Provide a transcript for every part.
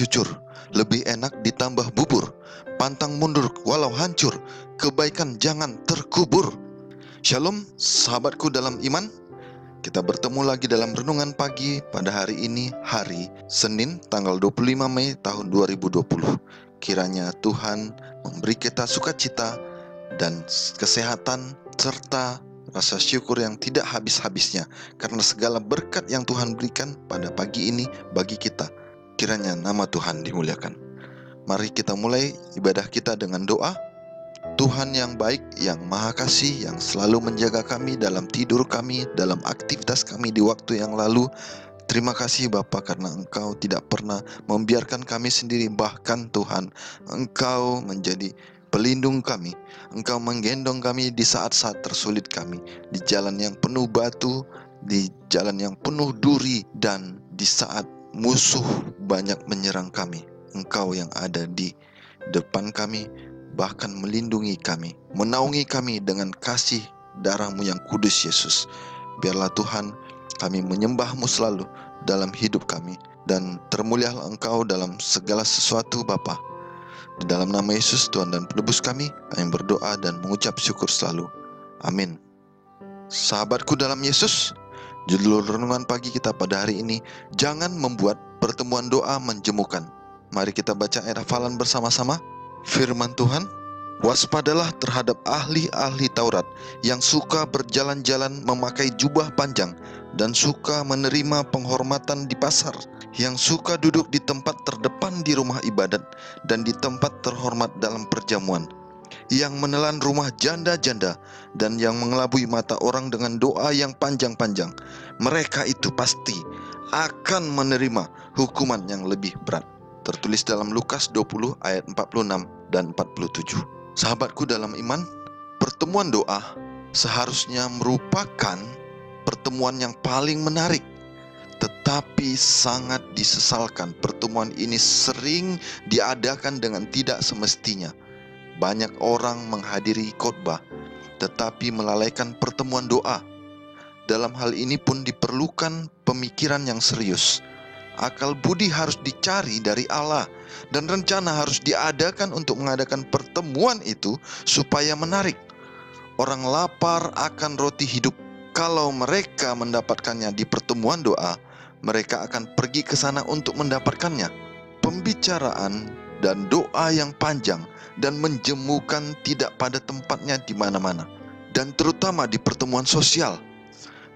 cucur, lebih enak ditambah bubur. Pantang mundur walau hancur, kebaikan jangan terkubur. Shalom sahabatku dalam iman. Kita bertemu lagi dalam renungan pagi pada hari ini, hari Senin tanggal 25 Mei tahun 2020. Kiranya Tuhan memberi kita sukacita dan kesehatan serta rasa syukur yang tidak habis-habisnya karena segala berkat yang Tuhan berikan pada pagi ini bagi kita. Kiranya nama Tuhan dimuliakan. Mari kita mulai ibadah kita dengan doa. Tuhan yang baik, yang maha kasih, yang selalu menjaga kami dalam tidur kami, dalam aktivitas kami di waktu yang lalu. Terima kasih Bapa karena Engkau tidak pernah membiarkan kami sendiri. Bahkan Tuhan, Engkau menjadi pelindung kami. Engkau menggendong kami di saat-saat tersulit kami, di jalan yang penuh batu, di jalan yang penuh duri, dan di saat musuh banyak menyerang kami. Engkau yang ada di depan kami, bahkan melindungi kami, menaungi kami dengan kasih darah-Mu yang kudus Yesus. Biarlah Tuhan, kami menyembah-Mu selalu dalam hidup kami, dan termulialah Engkau dalam segala sesuatu Bapa. Di dalam nama Yesus Tuhan dan Penebus kami berdoa dan mengucap syukur selalu. Amin. Sahabatku dalam Yesus, judul renungan pagi kita pada hari ini, jangan membuat pertemuan doa menjemukan. Mari kita baca ayat hafalan bersama-sama. Firman Tuhan, waspadalah terhadap ahli-ahli Taurat yang suka berjalan-jalan memakai jubah panjang dan suka menerima penghormatan di pasar, yang suka duduk di tempat terdepan di rumah ibadat dan di tempat terhormat dalam perjamuan, yang menelan rumah janda-janda dan yang mengelabui mata orang dengan doa yang panjang-panjang. Mereka itu pasti akan menerima hukuman yang lebih berat. Tertulis dalam Lukas 20 ayat 46 dan 47. Sahabatku dalam iman, pertemuan doa seharusnya merupakan pertemuan yang paling menarik. Tetapi sangat disesalkan pertemuan ini sering diadakan dengan tidak semestinya. Banyak orang menghadiri khotbah tetapi melalaikan pertemuan doa. Dalam hal ini pun diperlukan pemikiran yang serius. Akal budi harus dicari dari Allah, dan rencana harus diadakan untuk mengadakan pertemuan itu supaya menarik. Orang lapar akan roti hidup. Kalau mereka mendapatkannya di pertemuan doa, mereka akan pergi ke sana untuk mendapatkannya. Pembicaraan dan doa yang panjang dan menjemukan tidak pada tempatnya di mana-mana, dan terutama di pertemuan sosial.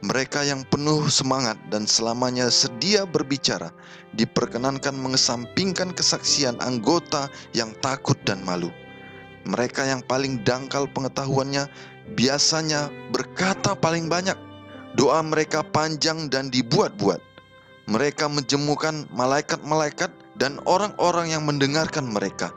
Mereka yang penuh semangat dan selamanya sedia berbicara diperkenankan mengesampingkan kesaksian anggota yang takut dan malu. Mereka yang paling dangkal pengetahuannya biasanya berkata paling banyak. Doa mereka panjang dan dibuat-buat. Mereka menjemukan malaikat-malaikat dan orang-orang yang mendengarkan mereka.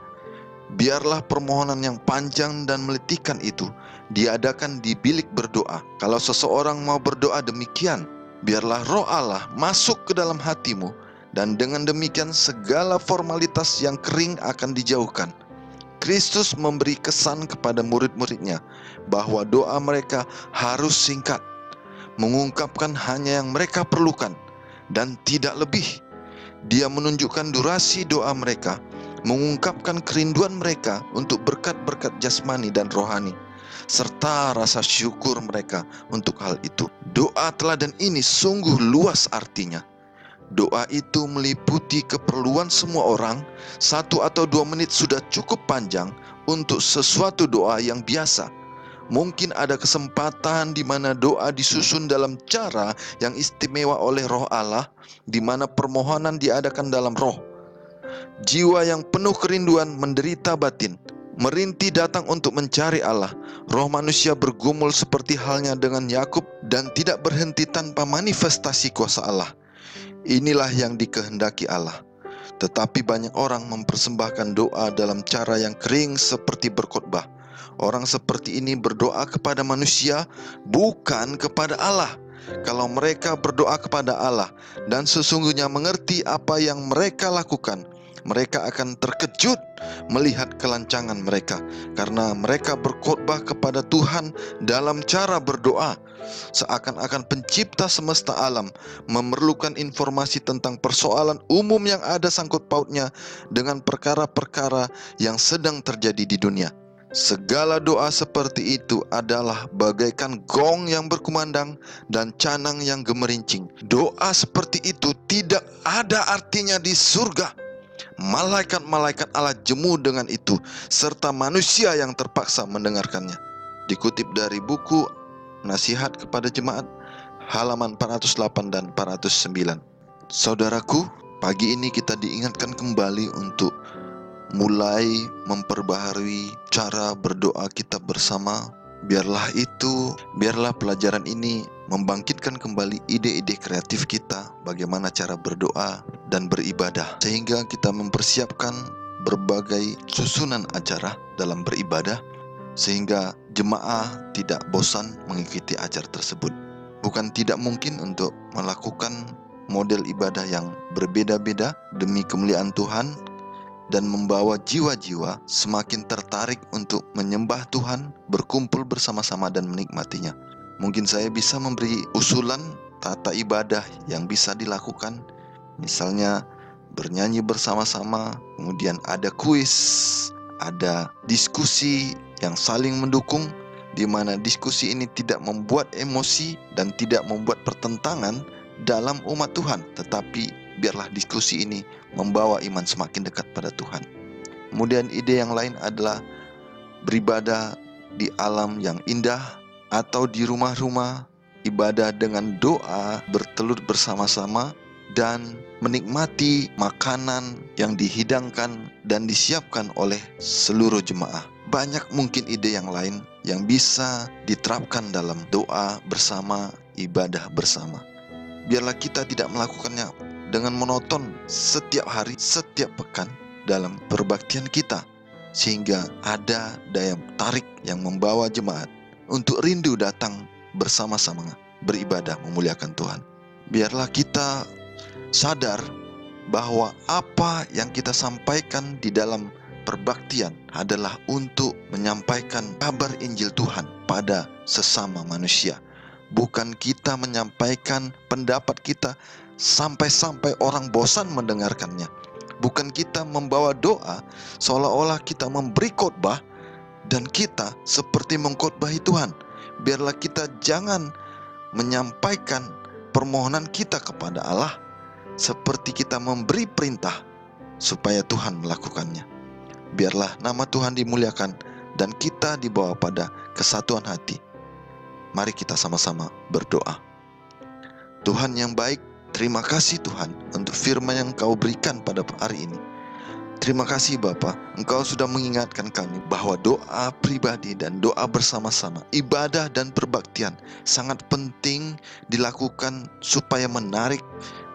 Biarlah permohonan yang panjang dan meletikan itu diadakan di bilik berdoa. Kalau seseorang mau berdoa demikian, biarlah Roh Allah masuk ke dalam hatimu, dan dengan demikian segala formalitas yang kering akan dijauhkan. Kristus memberi kesan kepada murid-muridnya bahwa doa mereka harus singkat, mengungkapkan hanya yang mereka perlukan dan tidak lebih. Dia menunjukkan durasi doa mereka, mengungkapkan kerinduan mereka untuk berkat-berkat jasmani dan rohani, serta rasa syukur mereka untuk hal itu. Doa teladan ini sungguh luas artinya. Doa itu meliputi keperluan semua orang. 1 atau 2 menit sudah cukup panjang untuk sesuatu doa yang biasa. Mungkin ada kesempatan di mana doa disusun dalam cara yang istimewa oleh Roh Allah, di mana permohonan diadakan dalam roh. Jiwa yang penuh kerinduan menderita batin, merintih datang untuk mencari Allah. Roh manusia bergumul seperti halnya dengan Yakub dan tidak berhenti tanpa manifestasi kuasa Allah. Inilah yang dikehendaki Allah. Tetapi banyak orang mempersembahkan doa dalam cara yang kering seperti berkhotbah. Orang seperti ini berdoa kepada manusia, bukan kepada Allah. Kalau mereka berdoa kepada Allah dan sesungguhnya mengerti apa yang mereka lakukan, mereka akan terkejut melihat kelancangan mereka, karena mereka berkhotbah kepada Tuhan dalam cara berdoa. Seakan-akan pencipta semesta alam memerlukan informasi tentang persoalan umum yang ada sangkut pautnya dengan perkara-perkara yang sedang terjadi di dunia. Segala doa seperti itu adalah bagaikan gong yang berkumandang dan canang yang gemerincing. Doa seperti itu tidak ada artinya di surga. Malaikat-malaikat Allah jemu dengan itu, serta manusia yang terpaksa mendengarkannya. Dikutip dari buku Nasihat kepada Jemaat, halaman 408 dan 409. Saudaraku, pagi ini kita diingatkan kembali untuk mulai memperbaharui cara berdoa kita bersama. Biarlah pelajaran ini membangkitkan kembali ide-ide kreatif kita bagaimana cara berdoa dan beribadah, sehingga kita mempersiapkan berbagai susunan acara dalam beribadah, sehingga jemaah tidak bosan mengikuti acara tersebut. Bukan tidak mungkin untuk melakukan model ibadah yang berbeda-beda demi kemuliaan Tuhan, dan membawa jiwa-jiwa semakin tertarik untuk menyembah Tuhan, berkumpul bersama-sama dan menikmatinya. Mungkin saya bisa memberi usulan tata ibadah yang bisa dilakukan, misalnya bernyanyi bersama-sama, kemudian ada kuis, ada diskusi yang saling mendukung, di mana diskusi ini tidak membuat emosi dan tidak membuat pertentangan dalam umat Tuhan, tetapi biarlah diskusi ini membawa iman semakin dekat pada Tuhan. Kemudian ide yang lain adalah beribadah di alam yang indah atau di rumah-rumah, ibadah dengan doa, bertelut bersama-sama, dan menikmati makanan yang dihidangkan dan disiapkan oleh seluruh jemaah. Banyak mungkin ide yang lain yang bisa diterapkan dalam doa bersama, ibadah bersama. Biarlah kita tidak melakukannya dengan monoton setiap hari, setiap pekan dalam perbaktian kita, sehingga ada daya tarik yang membawa jemaat untuk rindu datang bersama-sama beribadah memuliakan Tuhan. Biarlah kita sadar bahwa apa yang kita sampaikan di dalam perbaktian adalah untuk menyampaikan kabar Injil Tuhan pada sesama manusia. Bukan kita menyampaikan pendapat kita sampai-sampai orang bosan mendengarkannya. Bukan kita membawa doa seolah-olah kita memberi khotbah dan kita seperti mengkhotbahi Tuhan. Biarlah kita jangan menyampaikan permohonan kita kepada Allah seperti kita memberi perintah supaya Tuhan melakukannya. Biarlah nama Tuhan dimuliakan dan kita dibawa pada kesatuan hati. Mari kita sama-sama berdoa. Tuhan yang baik, terima kasih Tuhan untuk firman yang Kau berikan pada hari ini. Terima kasih Bapa, Engkau sudah mengingatkan kami bahwa doa pribadi dan doa bersama-sama, ibadah dan perbaktian sangat penting dilakukan supaya menarik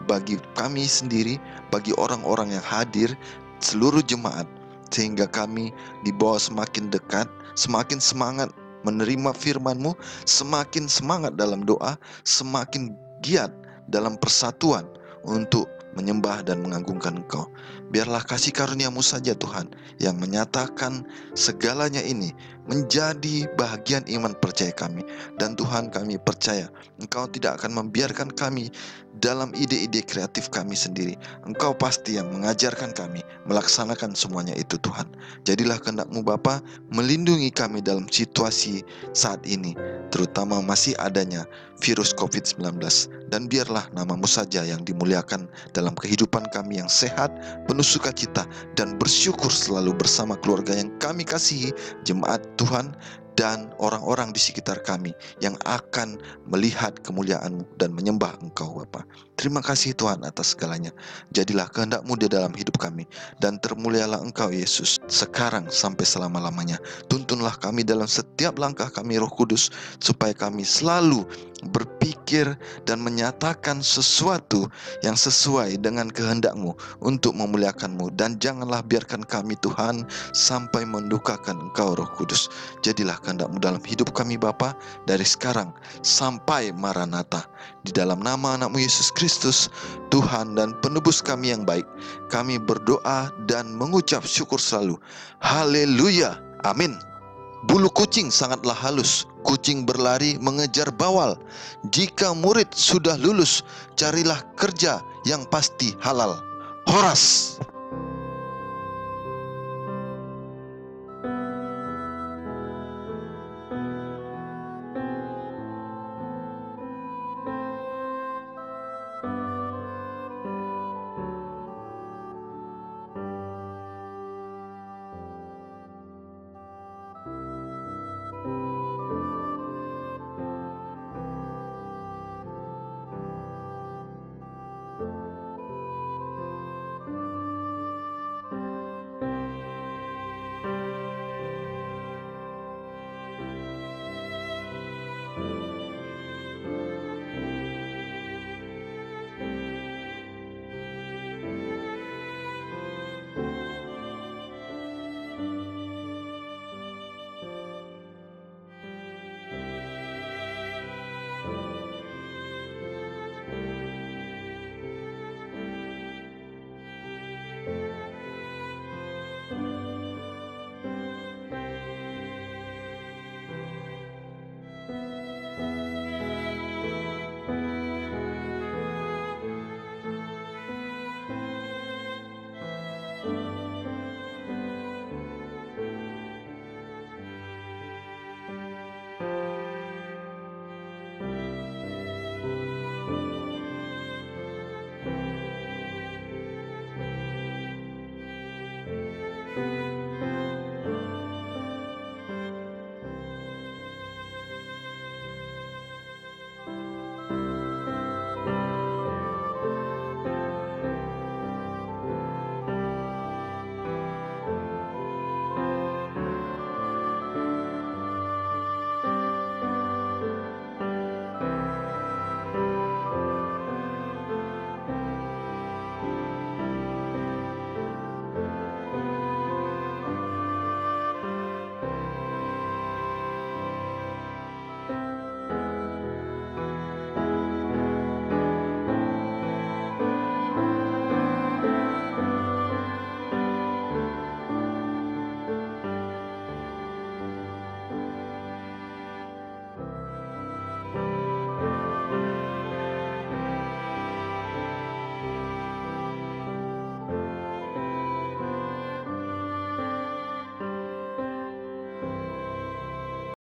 bagi kami sendiri, bagi orang-orang yang hadir, seluruh jemaat, sehingga kami dibawa semakin dekat, semakin semangat menerima firman-Mu, semakin semangat dalam doa, semakin giat dalam persatuan untuk menyembah dan mengagungkan Engkau. Biarlah kasih karunia-Mu saja Tuhan yang menyatakan segalanya ini menjadi bahagian iman percaya kami. Dan Tuhan, kami percaya Engkau tidak akan membiarkan kami dalam ide-ide kreatif kami sendiri. Engkau pasti yang mengajarkan kami melaksanakan semuanya itu Tuhan. Jadilah kehendak-Mu Bapa, melindungi kami dalam situasi saat ini, terutama masih adanya virus COVID-19. Dan biarlah nama-Mu saja yang dimuliakan dalam kehidupan kami yang sehat, penuh sukacita, dan bersyukur selalu bersama keluarga yang kami kasihi, jemaat Tuhan, dan orang-orang di sekitar kami yang akan melihat kemuliaan-Mu dan menyembah Engkau Bapa. Terima kasih Tuhan atas segalanya. Jadilah kehendak-Mu di dalam hidup kami, dan termulialah Engkau Yesus sekarang sampai selama-lamanya. Tuntunlah kami dalam setiap langkah kami Roh Kudus, supaya kami selalu berpikir dan menyatakan sesuatu yang sesuai dengan kehendak-Mu untuk memuliakan-Mu. Dan janganlah biarkan kami Tuhan sampai mendukakan Engkau Roh Kudus. Jadilah kehendak-Mu dalam hidup kami Bapa, dari sekarang sampai Maranatha. Di dalam nama anak-Mu Yesus Kristus, Tuhan dan penebus kami yang baik, kami berdoa dan mengucap syukur selalu. Haleluya, amin. Bulu kucing sangatlah halus. Kucing berlari mengejar bawal. Jika murid sudah lulus, carilah kerja yang pasti halal. Horas.